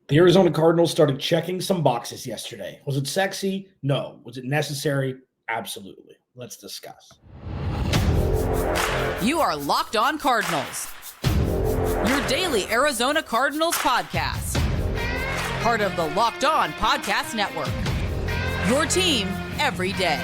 The Arizona Cardinals started checking some boxes yesterday. Was it sexy? No. Was it necessary? Absolutely. Let's discuss. You are Locked On Cardinals, your daily Arizona Cardinals podcast. Part of the Locked On Podcast Network, your team every day.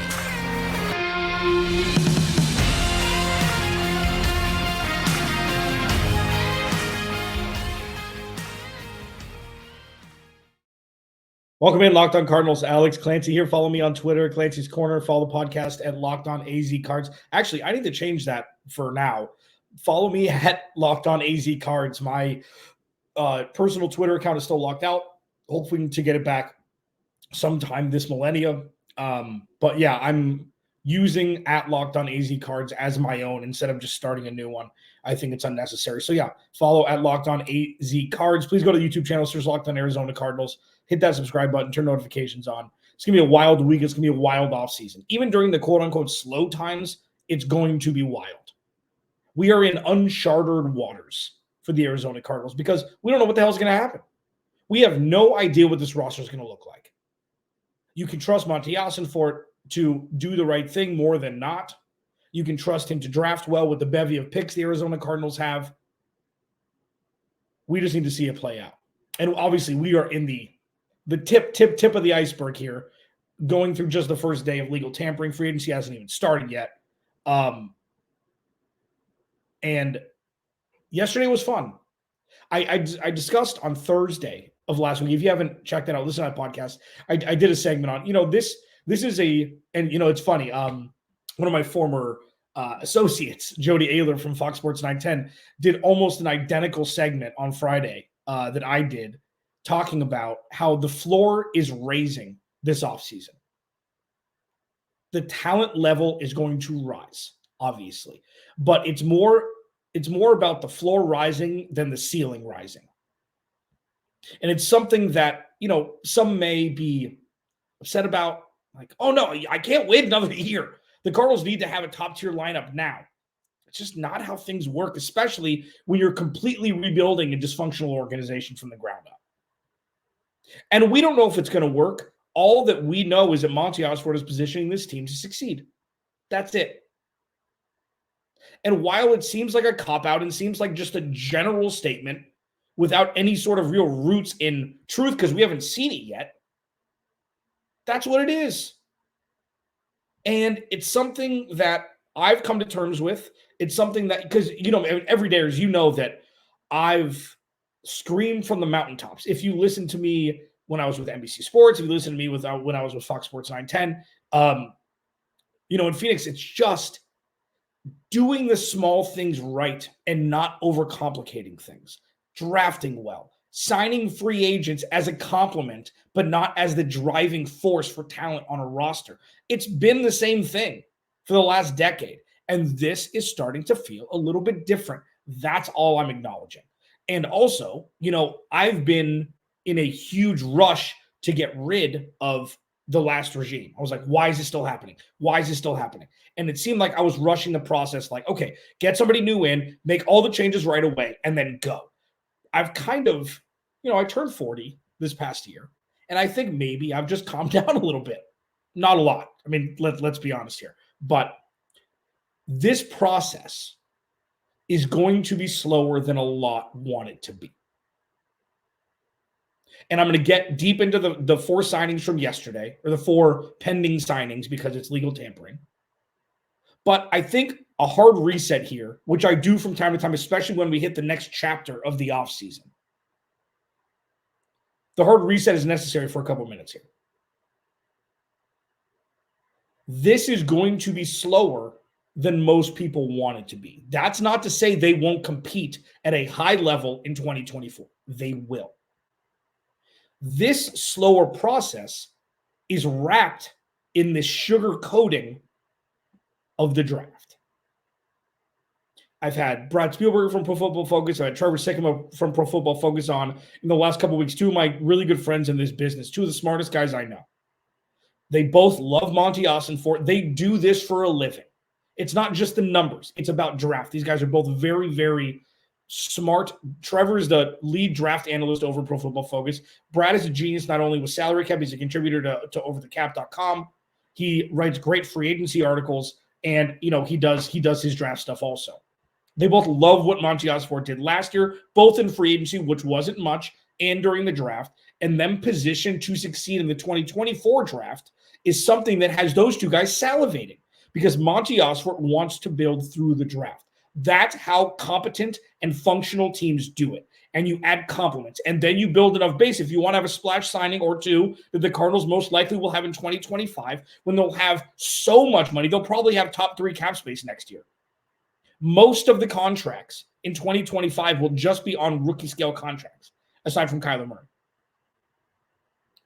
Welcome in, Locked On Cardinals. Alex Clancy here. Follow me on Twitter, Clancy's Corner. Follow the podcast at Locked On AZ Cards. Actually, I need to change that for now. Follow me at Locked On AZ Cards. My personal Twitter account is still locked out. Hoping to get it back sometime this millennium. But yeah, I'm using at Locked On AZ Cards as my own instead of just starting a new one. I think it's unnecessary. So yeah, follow at Locked On AZ Cards. Please go to the YouTube channel, search Locked On Arizona Cardinals. Hit that subscribe button, turn notifications on. It's going to be a wild week. It's going to be a wild offseason. Even during the quote-unquote slow times, it's going to be wild. We are in unchartered waters for the Arizona Cardinals because we don't know what the hell is going to happen. We have no idea what this roster is going to look like. You can trust Monte OReilly to do the right thing more than not. You can trust him to draft well with the bevy of picks the Arizona Cardinals have. We just need to see it play out. And obviously, we are in the tip of the iceberg here, going through just the first day of legal tampering. Free agency hasn't even started yet. And yesterday was fun. I discussed on Thursday of last week. If you haven't checked that out, listen to that podcast. I did a segment on, this is it's funny. One of my former associates, Jody Ayler from Fox Sports 910, did almost an identical segment on Friday that I did, talking about how the floor is raising this offseason. The talent level is going to rise, obviously, but it's more about the floor rising than the ceiling rising. And it's something that, some may be upset about, like, oh no, I can't wait another year. The Cardinals need to have a top-tier lineup now. It's just not how things work, especially when you're completely rebuilding a dysfunctional organization from the ground up. And we don't know if it's going to work. All that we know is that Monte OReilly is positioning this team to succeed. That's it. And while it seems like a cop-out and seems like just a general statement without any sort of real roots in truth, because we haven't seen it yet, that's what it is. And it's something that I've come to terms with. It's something that, because, every day, as you know, that I've screamed from the mountaintops. If you listen to me when I was with NBC Sports, if you listen to me when I was with Fox Sports 910, in Phoenix, it's just doing the small things right and not overcomplicating things, drafting well, signing free agents as a compliment, but not as the driving force for talent on a roster. It's been the same thing for the last decade, and this is starting to feel a little bit different. That's all I'm acknowledging. And also, I've been in a huge rush to get rid of the last regime. I was like, why is this still happening? Why is this still happening? And it seemed like I was rushing the process, like, okay, get somebody new in, make all the changes right away, and then go. I've kind of, I turned 40 this past year, and I think maybe I've just calmed down a little bit. Not a lot. I mean, let's be honest here. But this process is going to be slower than a lot want it to be. And I'm going to get deep into the 4 signings from yesterday, or the 4 pending signings, because it's legal tampering. But I think a hard reset here, which I do from time to time, especially when we hit the next chapter of the offseason. The hard reset is necessary for a couple of minutes here. This is going to be slower than most people want it to be. That's not to say they won't compete at a high level in 2024. They will. This slower process is wrapped in this sugar coating of the draft. I've had Brad Spielberg from Pro Football Focus. I've had Trevor Sikkema from Pro Football Focus on in the last couple of weeks. 2 of my really good friends in this business, 2 of the smartest guys I know. They both love Monte OReilly. They do this for a living. It's not just the numbers. It's about draft. These guys are both very, very smart. Trevor is the lead draft analyst over Pro Football Focus. Brad is a genius, not only with salary cap, he's a contributor to overthecap.com. He writes great free agency articles, and he does his draft stuff also. They both love what Monte OReilly did last year, both in free agency, which wasn't much, and during the draft, and them positioned to succeed in the 2024 draft is something that has those two guys salivating, because Monte OReilly wants to build through the draft. That's how competent and functional teams do it. And you add compliments, and then you build enough base. If you want to have a splash signing or two that the Cardinals most likely will have in 2025, when they'll have so much money, they'll probably have top 3 cap space next year. Most of the contracts in 2025 will just be on rookie scale contracts, aside from Kyler Murray.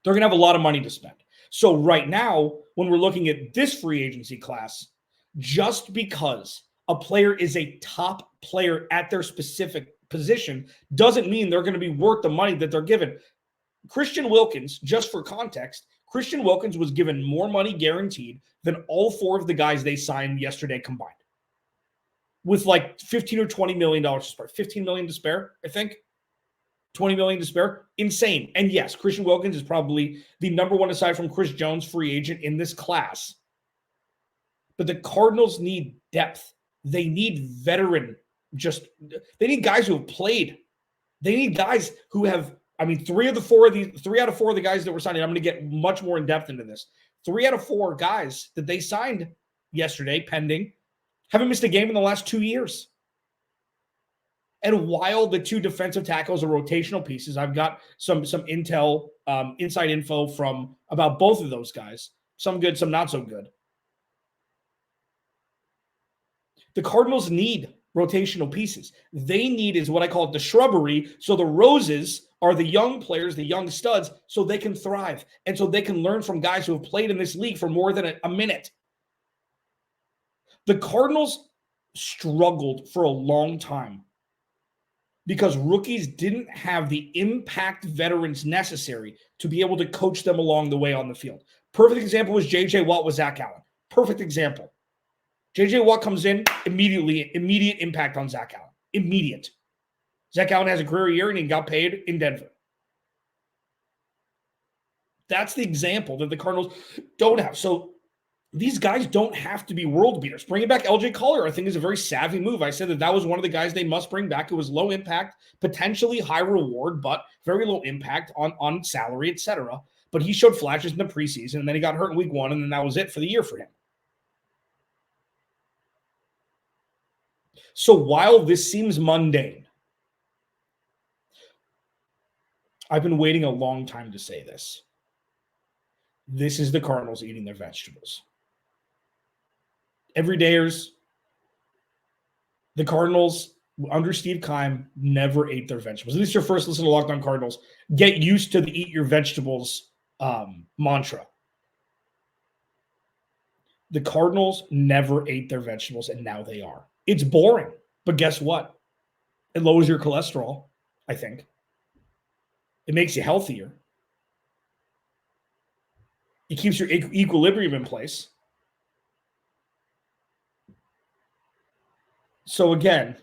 They're going to have a lot of money to spend. So right now, when we're looking at this free agency class, just because a player is a top player at their specific position doesn't mean they're going to be worth the money that they're given. Christian Wilkins, just for context, Christian Wilkins was given more money guaranteed than all 4 of the guys they signed yesterday combined, with like $15 or $20 million to spare. $15 million to spare, I think. $20 million to spare. Insane. And yes, Christian Wilkins is probably the number one, aside from Chris Jones, free agent in this class. But the Cardinals need depth. They need veteran. They need guys who have played. They need guys who have, 3 out of 4 of the guys that were signed, I'm going to get much more in depth into this. 3 out of 4 guys that they signed yesterday, pending, haven't missed a game in the last 2 years. And while the 2 defensive tackles are rotational pieces, I've got some intel, inside info about both of those guys. Some good, some not so good. The Cardinals need rotational pieces. They need is what I call it the shrubbery. So the roses are the young players, the young studs, so they can thrive. And so they can learn from guys who have played in this league for more than a minute. The Cardinals struggled for a long time because rookies didn't have the impact veterans necessary to be able to coach them along the way on the field. Perfect example was J.J. Watt with Zach Allen. Perfect example. J.J. Watt comes in, immediate impact on Zach Allen. Immediate. Zach Allen has a career year and he got paid in Denver. That's the example that the Cardinals don't have. So these guys don't have to be world beaters. Bringing back LJ Collier, I think, is a very savvy move. I said that was one of the guys they must bring back. It was low impact, potentially high reward, but very low impact on salary, etc. But he showed flashes in the preseason, and then he got hurt in week 1, and then that was it for the year for him. So while this seems mundane, I've been waiting a long time to say this. This is the Cardinals eating their vegetables. Everydayers, the Cardinals under Steve Keim never ate their vegetables. At least your first listen to Locked On Cardinals. Get used to the eat your vegetables mantra. The Cardinals never ate their vegetables, and now they are. It's boring, but guess what? It lowers your cholesterol, I think. It makes you healthier. It keeps your equilibrium in place. So again,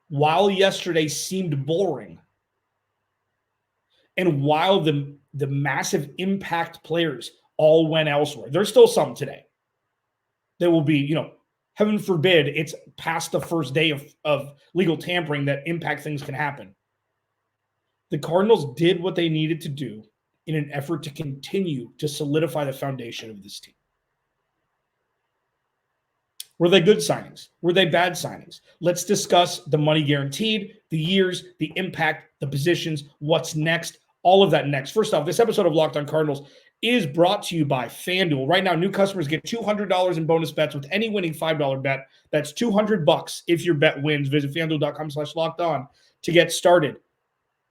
while yesterday seemed boring, and while the massive impact players all went elsewhere, there's still some today. There will be, heaven forbid, it's past the first day of legal tampering that impact things can happen. The Cardinals did what they needed to do in an effort to continue to solidify the foundation of this team. Were they good signings? Were they bad signings? Let's discuss the money guaranteed, the years, the impact, the positions, what's next, all of that next. First off, this episode of Locked On Cardinals is brought to you by FanDuel. Right now, new customers get $200 in bonus bets with any winning $5 bet. That's $200 if your bet wins. Visit FanDuel.com/lockedon to get started.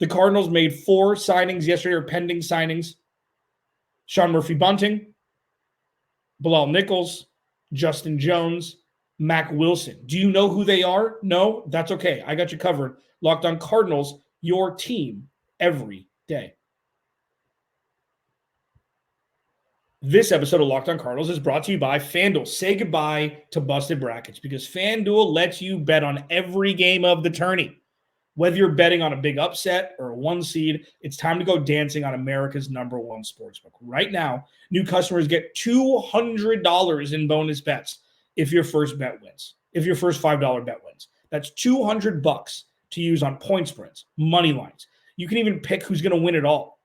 The Cardinals made 4 signings yesterday, or pending signings. Sean Murphy-Bunting, Bilal Nichols, Justin Jones, Mack Wilson. Do you know who they are? No? That's okay. I got you covered. Locked On Cardinals, your team every day. This episode of Locked On Cardinals is brought to you by FanDuel. Say goodbye to busted brackets because FanDuel lets you bet on every game of the tourney. Whether you're betting on a big upset or a 1 seed, it's time to go dancing on America's #1 sportsbook. Right now, new customers get $200 in bonus bets if your first bet wins. If your first $5 bet wins. That's $200 to use on point spreads, money lines. You can even pick who's going to win it all.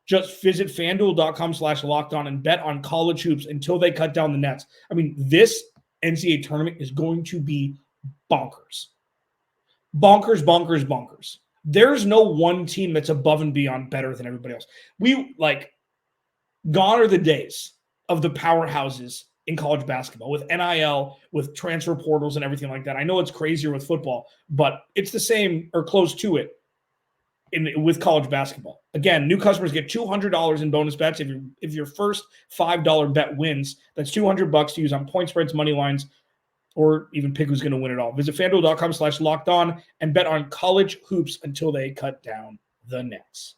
Just visit FanDuel.com/lockedon and bet on college hoops until they cut down the nets. I mean, this NCAA tournament is going to be bonkers. Bonkers, bonkers, bonkers. There's no one team that's above and beyond better than everybody else. Gone are the days of the powerhouses in college basketball with NIL, with transfer portals and everything like that. I know it's crazier with football, but it's the same or close to it with college basketball. Again, new customers get $200 in bonus bets if your first $5 bet wins. That's $200 to use on point spreads, money lines, or even pick who's going to win it all. Visit FanDuel.com/lockedon and bet on college hoops until they cut down the nets.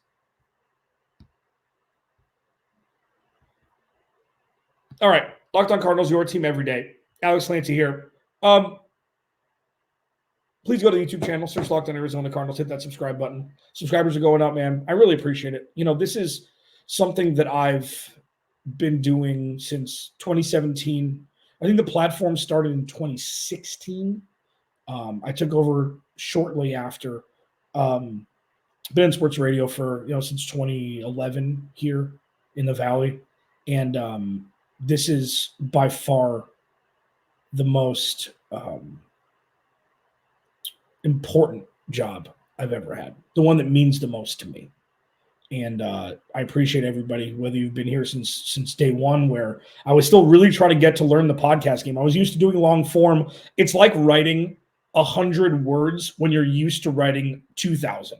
All right, Locked On Cardinals, your team every day. Alex Lancy here. Please go to the YouTube channel, search Locked On Arizona Cardinals, hit that subscribe button. Subscribers are going up, man. I really appreciate it. This is something that I've been doing since 2017. I think the platform started in 2016. I took over shortly after. Been in sports radio for since 2011 here in the Valley, and this is by far the most important job I've ever had, the one that means the most to me. And I appreciate everybody, whether you've been here since day one, where I was still really trying to get to learn the podcast game. I was used to doing long form. It's like writing 100 words when you're used to writing 2,000.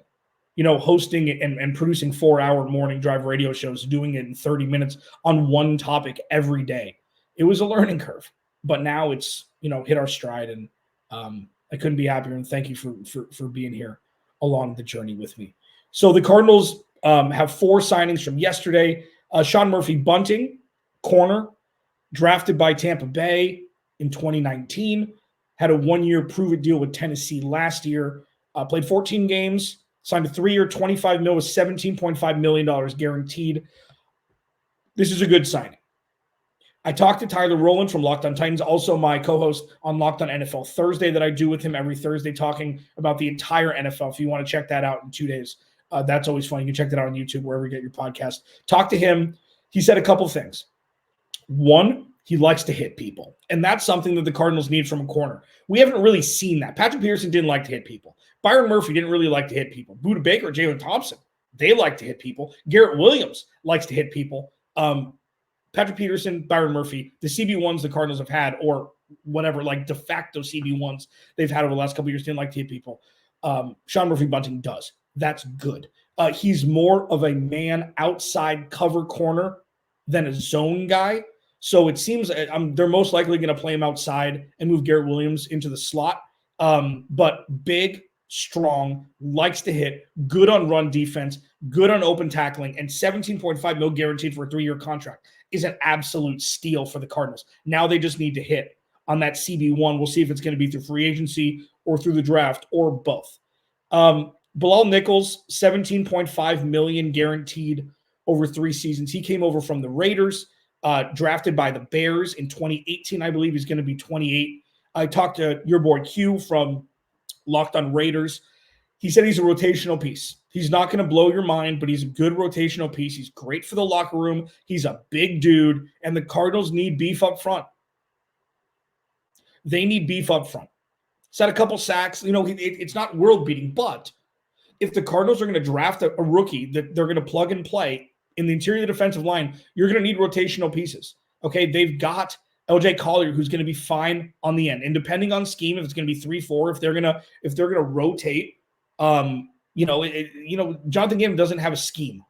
Hosting and producing 4-hour morning drive radio shows, doing it in 30 minutes on one topic every day. It was a learning curve, but now it's hit our stride, and I couldn't be happier. And thank you for being here along the journey with me. So the Cardinals have 4 signings from yesterday. Sean Murphy-Bunting, corner, drafted by Tampa Bay in 2019, had a 1-year prove-it deal with Tennessee last year, played 14 games, signed a 3-year, $25 million with $17.5 million guaranteed. This is a good signing. I talked to Tyler Rowland from Locked On Titans, also my co-host on Locked On NFL Thursday that I do with him every Thursday, talking about the entire NFL. If you want to check that out in 2 days, that's always fun. You can check that out on YouTube, wherever you get your podcast. Talk to him. He said a couple things. One, he likes to hit people, and that's something that the Cardinals need from a corner. We haven't really seen that. Patrick Peterson didn't like to hit people. Byron Murphy didn't really like to hit people. Budda Baker, Jalen Thompson, they like to hit people. Garrett Williams likes to hit people. Patrick Peterson, Byron Murphy, the CB1s the Cardinals have had, or whatever, like de facto CB1s they've had over the last couple of years, didn't like to hit people. Sean Murphy-Bunting does. That's good. He's more of a man outside cover corner than a zone guy. So it seems they're most likely going to play him outside and move Garrett Williams into the slot. But big, strong, likes to hit, good on run defense, good on open tackling, and $17.5 million guaranteed for a 3-year contract is an absolute steal for the Cardinals. Now they just need to hit on that CB1. We'll see if it's going to be through free agency or through the draft or both. Bilal Nichols, $17.5 million guaranteed over 3 seasons. He came over from the Raiders, drafted by the Bears in 2018. I believe he's going to be 28. I talked to your boy Q from Locked On Raiders. He said he's a rotational piece. He's not going to blow your mind, but he's a good rotational piece. He's great for the locker room. He's a big dude, and the Cardinals need beef up front. They need beef up front. He's had a couple sacks. It's not world-beating, but if the Cardinals are going to draft a rookie that they're going to plug and play in the interior of the defensive line, you're going to need rotational pieces. Okay, they've got LJ Collier, who's going to be fine on the end, and depending on scheme, if it's going to be 3-4, if they're going to rotate, Jonathan Gannon doesn't have a scheme.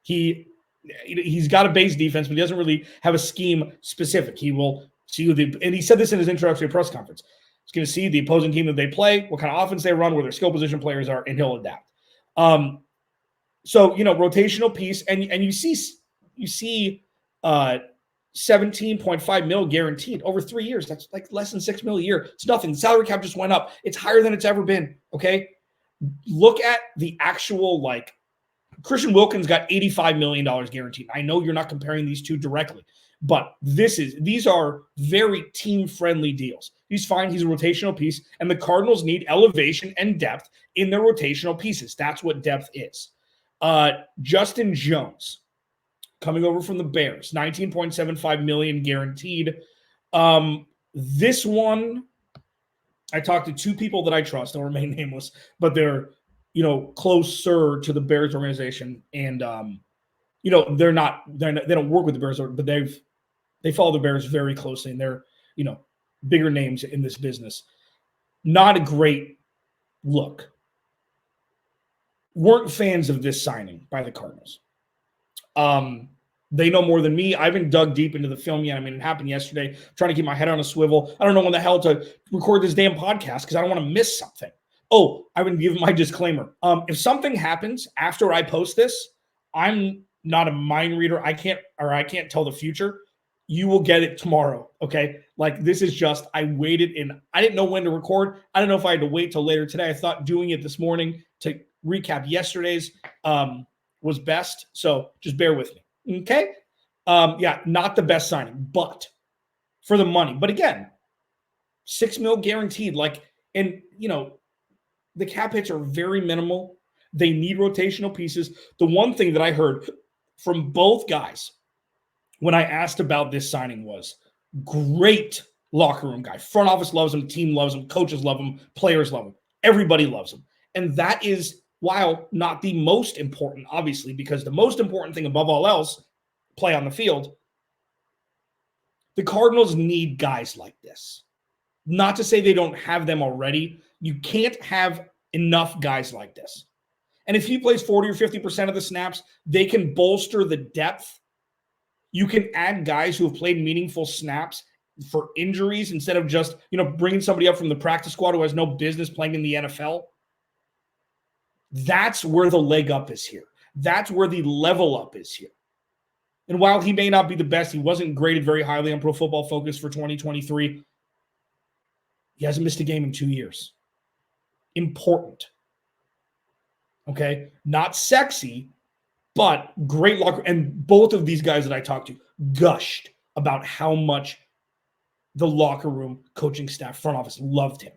He's got a base defense, but he doesn't really have a scheme specific. He will see and he said this in his introductory press conference. He's going to see the opposing team that they play, what kind of offense they run, where their skill position players are, and he'll adapt. So rotational piece, and you see 17.5 mil guaranteed over 3 years. That's like less than 6 mil a year. It's nothing. The salary cap just went up. It's higher than it's ever been. Okay. Look at the actual, like, Christian Wilkins got $85 million guaranteed. I know you're not comparing these two directly, but these are very team-friendly deals. He's fine. He's a rotational piece, and the Cardinals need elevation and depth in their rotational pieces. That's what depth is. Justin Jones, coming over from the Bears, $19.75 million guaranteed. This one, I talked to two people that I trust. They'll remain nameless, but they're, closer to the Bears organization, and they don't work with the Bears, but they follow the Bears very closely, and they're bigger names in this business. Not a great look. Weren't fans of this signing by the Cardinals. They know more than me. I haven't dug deep into the film yet. I mean, it happened yesterday. I'm trying to keep my head on a swivel. I don't know when the hell to record this damn podcast because I don't want to miss something. Oh, I would give my disclaimer. If something happens after I post this, I'm not a mind reader. I can't tell the future. You will get it tomorrow. Okay. Like, this is just, I waited and I didn't know when to record. I don't know if I had to wait till later today. I thought doing it this morning to recap yesterday's was best. So just bear with me. Okay. Not the best signing, but for the money. But again, $6 million guaranteed. The cap hits are very minimal. They need rotational pieces. The one thing that I heard from both guys when I asked about this signing was great locker room guy. Front office loves him. Team loves him. Coaches love him. Players love him. Everybody loves him. And that is, while not the most important, obviously, because the most important thing above all else, play on the field, the Cardinals need guys like this. Not to say they don't have them already. You can't have enough guys like this. And if he plays 40 or 50% of the snaps, they can bolster the depth. You can add guys who have played meaningful snaps for injuries instead of just, bringing somebody up from the practice squad who has no business playing in the NFL. That's where the leg up is here. That's where the level up is here. And while he may not be the best, he wasn't graded very highly on Pro Football Focus for 2023. He hasn't missed a game in 2 years. Important. Okay? Not sexy, but great locker. And both of these guys that I talked to gushed about how much the locker room, coaching staff, front office loved him.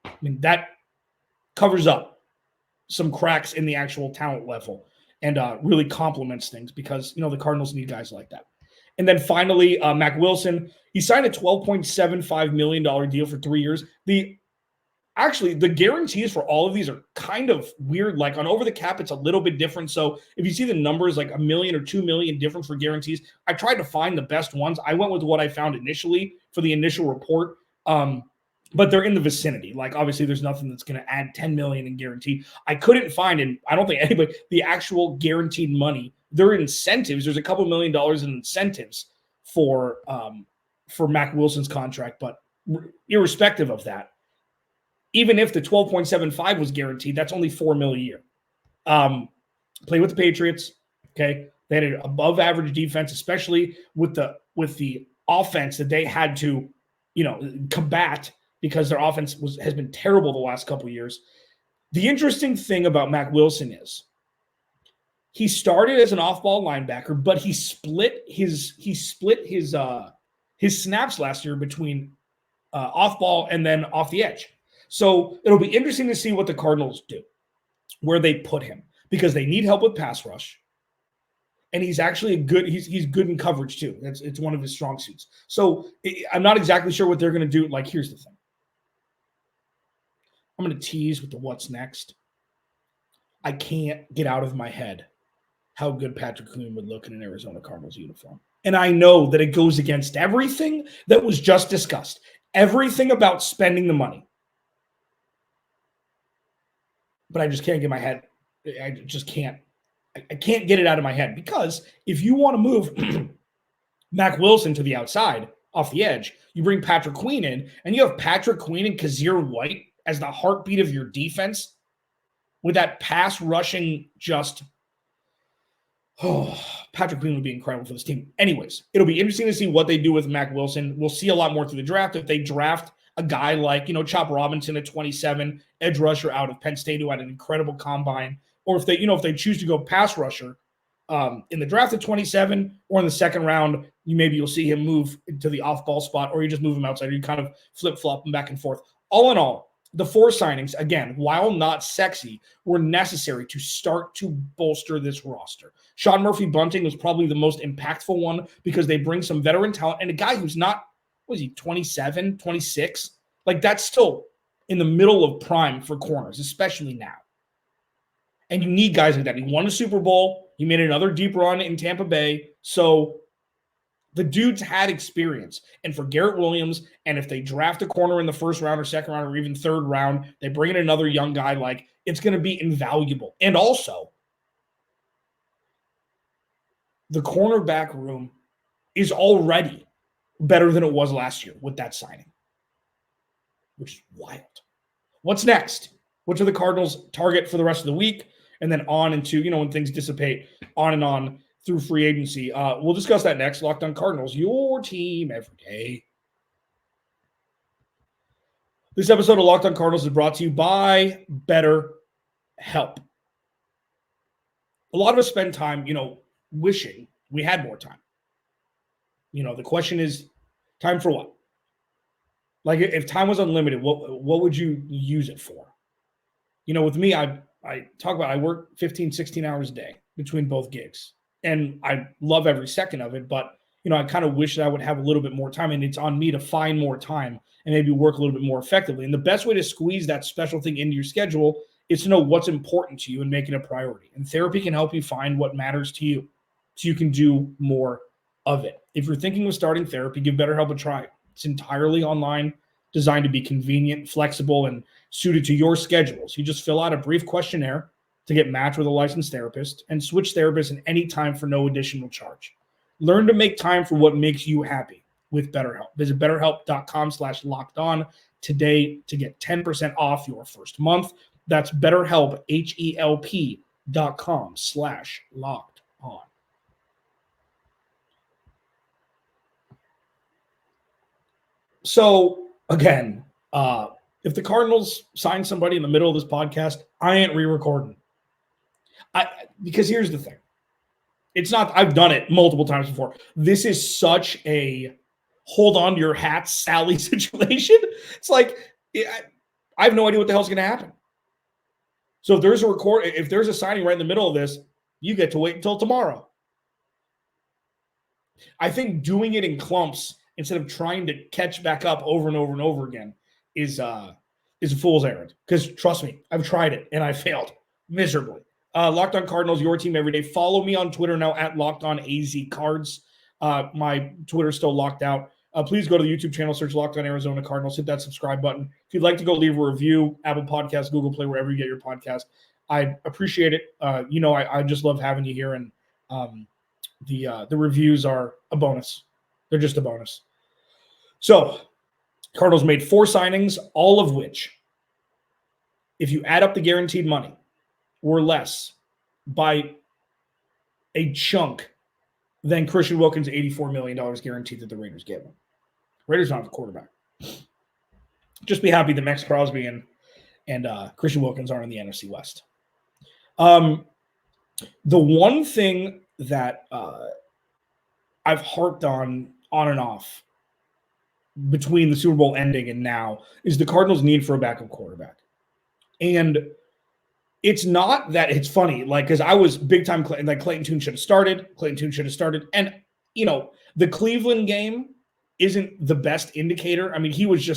I mean, that covers up some cracks in the actual talent level and really complements things because, the Cardinals need guys like that. And then finally, Mack Wilson, he signed a $12.75 million deal for 3 years. The guarantees for all of these are kind of weird. Like, on over the cap, it's a little bit different. So if you see the numbers, like $1 million or $2 million different for guarantees, I tried to find the best ones. I went with what I found initially for the initial report. But they're in the vicinity. Like, obviously, there's nothing that's going to add $10 million in guarantee. I couldn't find, and I don't think anybody, the actual guaranteed money. There are incentives. There's a couple $1 million in incentives for Mack Wilson's contract. But irrespective of that, even if the 12.75 was guaranteed, that's only $4 million a year. Play with the Patriots. Okay, they had an above-average defense, especially with the offense that they had to, combat. Because their offense has been terrible the last couple of years. The interesting thing about Mack Wilson is he started as an off-ball linebacker, but he split his snaps last year between off-ball and then off the edge. So it'll be interesting to see what the Cardinals do, where they put him, because they need help with pass rush. And he's actually he's good in coverage too. It's one of his strong suits. So I'm not exactly sure what they're going to do. Like, here's the thing. I'm going to tease with the what's next. I can't get out of my head how good Patrick Queen would look in an Arizona Cardinals uniform. And I know that it goes against everything that was just discussed. Everything about spending the money. But I just can't get my head. I just can't. I can't get it out of my head, because if you want to move Mack Wilson to the outside off the edge, you bring Patrick Queen in, and you have Patrick Queen and Kazir White as the heartbeat of your defense with that pass rushing Patrick Queen would be incredible for this team. Anyways, it'll be interesting to see what they do with Mack Wilson. We'll see a lot more through the draft. If they draft a guy like, Chop Robinson at 27, edge rusher out of Penn State who had an incredible combine, or if they choose to go pass rusher in the draft at 27 or in the second round, you'll see him move to the off-ball spot, or you just move him outside, or you kind of flip-flop him back and forth. All in all, the 4 signings, again, while not sexy, were necessary to start to bolster this roster. Sean Murphy-Bunting was probably the most impactful one because they bring some veteran talent and a guy who's not, 27, 26? Like, that's still in the middle of prime for corners, especially now. And you need guys like that. He won a Super Bowl. He made another deep run in Tampa Bay. So the dude's had experience. And for Garrett Williams, and if they draft a corner in the first round or second round or even third round, they bring in another young guy, it's going to be invaluable. And also, the cornerback room is already better than it was last year with that signing, which is wild. What's next? What are the Cardinals target for the rest of the week? And then on into, when things dissipate, on and on through free agency. We'll discuss that next. Locked On Cardinals, your team every day. This episode of Locked On Cardinals is brought to you by BetterHelp. A lot of us spend time, wishing we had more time. The question is, time for what? Like, if time was unlimited, what would you use it for? With me, I work 15, 16 hours a day between both gigs. And I love every second of it, but, I kind of wish that I would have a little bit more time, and it's on me to find more time and maybe work a little bit more effectively. And the best way to squeeze that special thing into your schedule is to know what's important to you and make it a priority. And therapy can help you find what matters to you so you can do more of it. If you're thinking of starting therapy, give BetterHelp a try. It's entirely online, designed to be convenient, flexible, and suited to your schedules. You just fill out a brief questionnaire to get matched with a licensed therapist and switch therapists at any time for no additional charge. Learn to make time for what makes you happy with BetterHelp. Visit BetterHelp.com/lockedon today to get 10% off your first month. That's BetterHelp, HELP.com/lockedon. So, again, if the Cardinals sign somebody in the middle of this podcast, I ain't re-recording. Because here's the thing. It's not, I've done it multiple times before. This is such a hold on to your hat, Sally situation. It's like, I have no idea what the hell's going to happen. So if there's a signing right in the middle of this, you get to wait until tomorrow. I think doing it in clumps instead of trying to catch back up over and over and over again is a fool's errand. Because trust me, I've tried it and I failed miserably. Locked On Cardinals, your team every day. Follow me on Twitter now at LockedOnAZCards. My Twitter's still locked out. Please go to the YouTube channel, search Locked On Arizona Cardinals, hit that subscribe button. If you'd like to go leave a review, Apple Podcasts, Google Play, wherever you get your podcast, I appreciate it. I just love having you here, and the reviews are a bonus. They're just a bonus. So, Cardinals made 4 signings, all of which, if you add up the guaranteed money, were less by a chunk than Christian Wilkins' $84 million guaranteed that the Raiders gave him. Raiders don't have a quarterback. Just be happy that Max Crosby and Christian Wilkins aren't in the NFC West. The one thing that I've harped on and off between the Super Bowl ending and now is the Cardinals' need for a backup quarterback. And it's not that it's funny, because I was big time, Clayton Tune should have started. And, the Cleveland game isn't the best indicator. I mean, he was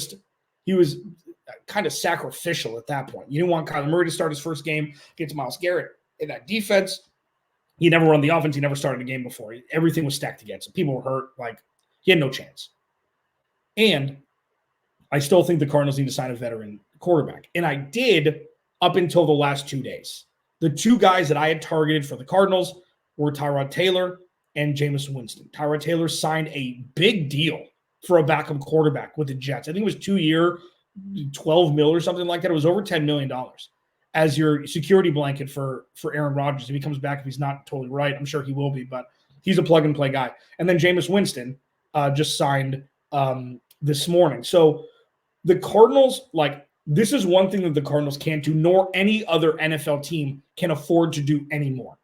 kind of sacrificial at that point. You didn't want Kyler Murray to start his first game against Myles Garrett in that defense. He never run the offense. He never started a game before. Everything was stacked against him. People were hurt. He had no chance. And I still think the Cardinals need to sign a veteran quarterback. And I did up until the last 2 days. The 2 guys that I had targeted for the Cardinals were Tyrod Taylor and Jameis Winston. Tyrod Taylor signed a big deal for a backup quarterback with the Jets. I think it was 2-year, $12 million or something like that. It was over $10 million as your security blanket for Aaron Rodgers. If he comes back, if he's not totally right, I'm sure he will be. But He's a plug-and-play guy. And then Jameis Winston just signed this morning. So the Cardinals, this is one thing that the Cardinals can't do, nor any other NFL team can afford to do anymore,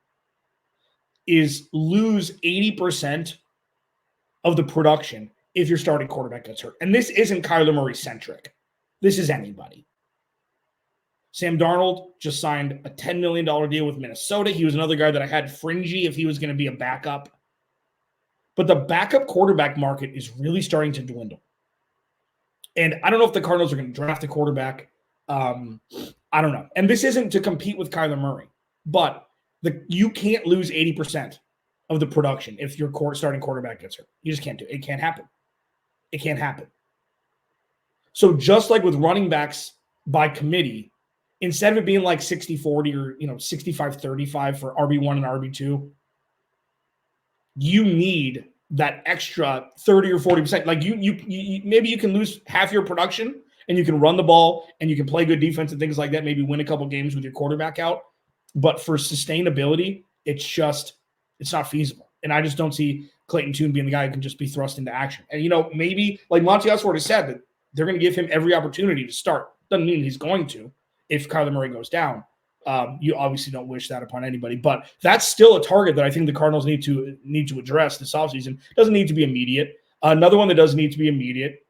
is lose 80% of the production if your starting quarterback gets hurt. And this isn't Kyler Murray-centric. This is anybody. Sam Darnold just signed a $10 million deal with Minnesota. He was another guy that I had fringy if he was going to be a backup. But the backup quarterback market is really starting to dwindle. And I don't know if the Cardinals are going to draft a quarterback. I don't know. And this isn't to compete with Kyler Murray. But you can't lose 80% of the production if your starting quarterback gets hurt. You just can't do it. It can't happen. It can't happen. So just like with running backs by committee, instead of it being like 60-40 or 65-35 for RB1 and RB2, you need that extra 30 or 40%. Like you maybe you can lose half your production and you can run the ball and you can play good defense and things like that, maybe win a couple games with your quarterback out. But for sustainability, it's not feasible. And I just don't see Clayton Tune being the guy who can just be thrust into action. And, maybe like Monte OReilly has said that they're going to give him every opportunity to start. Doesn't mean he's going to if Kyler Murray goes down. You obviously don't wish that upon anybody, but that's still a target that I think the Cardinals need to address this offseason. It doesn't need to be immediate. Another one that does need to be immediate,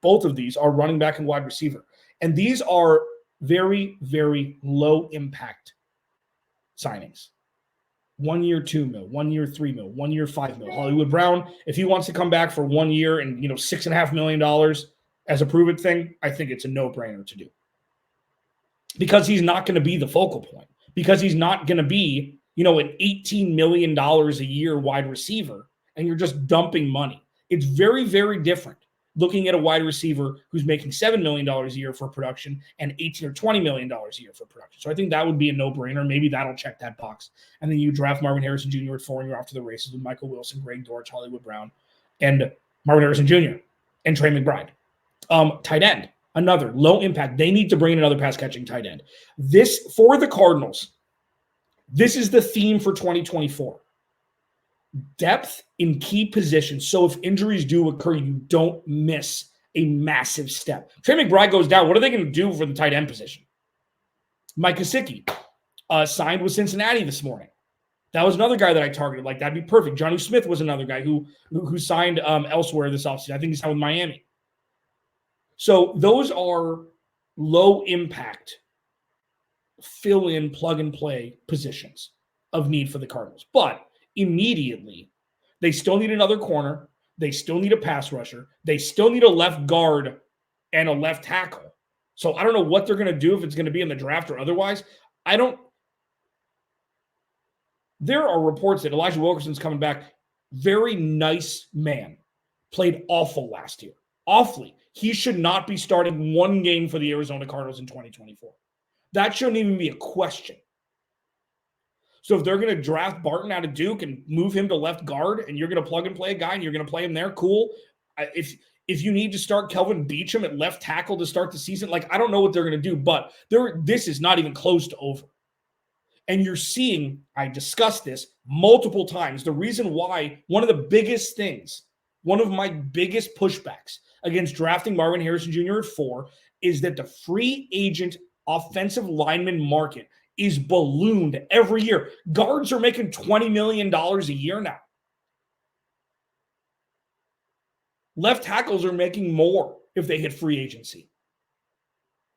both of these are running back and wide receiver. And these are very, very low impact signings. 1 year, $2 million, 1 year, $3 million, 1 year, $5 million. Hollywood Brown, if he wants to come back for 1 year and $6.5 million as a prove it thing, I think it's a no-brainer to do. Because he's not going to be the focal point. Because he's not going to be, an $18 million a year wide receiver, and you're just dumping money. It's very, very different looking at a wide receiver who's making $7 million a year for production and $18 or $20 million a year for production. So I think that would be a no-brainer. Maybe that'll check that box. And then you draft Marvin Harrison Jr. at 4 and you're off to the races with Michael Wilson, Greg Dortch, Hollywood Brown, and Marvin Harrison Jr. and Trey McBride. Tight end. Another low impact. They need to bring in another pass catching tight end. This, for the Cardinals, this is the theme for 2024. Depth in key positions. So if injuries do occur, you don't miss a massive step. Trey McBride goes down. What are they going to do for the tight end position? Mike Gesicki signed with Cincinnati this morning. That was another guy that I targeted. Like, that'd be perfect. Johnny Smith was another guy who signed elsewhere this offseason. I think he signed with Miami. So those are low impact, fill in, plug and play positions of need for the Cardinals. But immediately, they still need another corner. They still need a pass rusher. They still need a left guard and a left tackle. So I don't know what they're going to do, if it's going to be in the draft or otherwise. There are reports that Elijah Wilkinson's coming back. Very nice man. Played awful last year. Awfully. He should not be starting one game for the Arizona Cardinals in 2024. That shouldn't even be a question. So if they're going to draft Barton out of Duke and move him to left guard, and you're going to plug and play a guy and you're going to play him there, cool. If you need to start Kelvin Beachum at left tackle to start the season, I don't know what they're going to do, but this is not even close to over. And you're seeing, I discussed this multiple times, the reason why one of the biggest things, one of my biggest pushbacks against drafting Marvin Harrison Jr. at 4 is that the free agent offensive lineman market is ballooned every year. Guards are making $20 million a year now. Left tackles are making more if they hit free agency.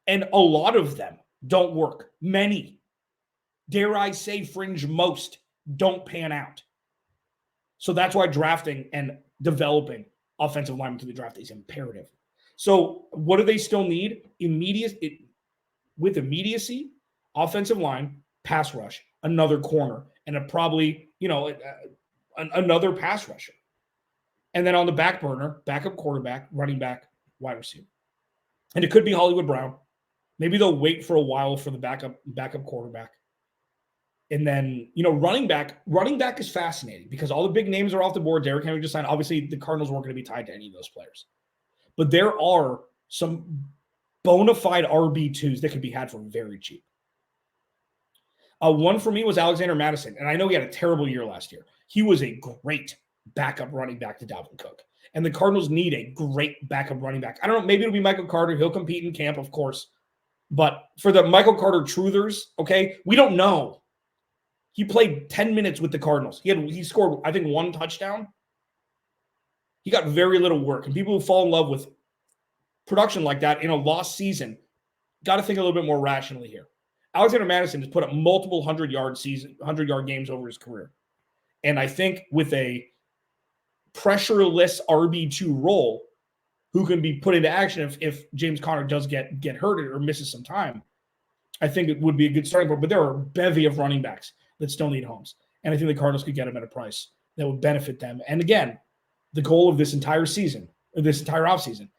And a lot of them don't work. Many, dare I say fringe most, don't pan out. So that's why drafting and developing offensive linemen to the draft is imperative. So what do they still need? With immediacy, offensive line, pass rush, another corner, and another pass rusher. And then on the back burner, backup quarterback, running back, wide receiver. And it could be Hollywood Brown. Maybe they'll wait for a while for the backup quarterback. And then, running back is fascinating because all the big names are off the board. Derrick Henry just signed. Obviously, the Cardinals weren't going to be tied to any of those players. But there are some bona fide RB2s that could be had for very cheap. One for me was Alexander Mattison, and I know he had a terrible year last year. He was a great backup running back to Dalvin Cook, and the Cardinals need a great backup running back. I don't know, maybe it'll be Michael Carter. He'll compete in camp, of course, but for the Michael Carter truthers, okay, we don't know. He played 10 minutes with the Cardinals. He scored, I think, 1 touchdown. He got very little work, and people who fall in love with production like that in a lost season got to think a little bit more rationally here. Alexander Mattison has put up multiple 100-yard games over his career. And I think with a pressureless RB2 role who can be put into action if James Conner does get hurt or misses some time, I think it would be a good starting point. But there are a bevy of running backs that still need homes. And I think the Cardinals could get him at a price that would benefit them. And again, the goal of this entire season, or this entire offseason,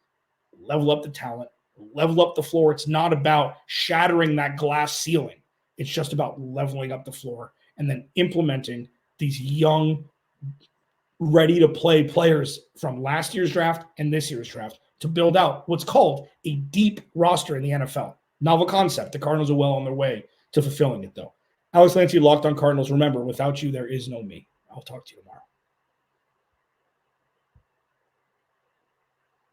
level up the talent, level up the floor. It's not about shattering that glass ceiling. It's just about leveling up the floor and then implementing these young, ready-to-play players from last year's draft and this year's draft to build out what's called a deep roster in the NFL. Novel concept. The Cardinals are well on their way to fulfilling it, though. Alex Lancy, Locked On Cardinals. Remember, without you, there is no me. I'll talk to you tomorrow.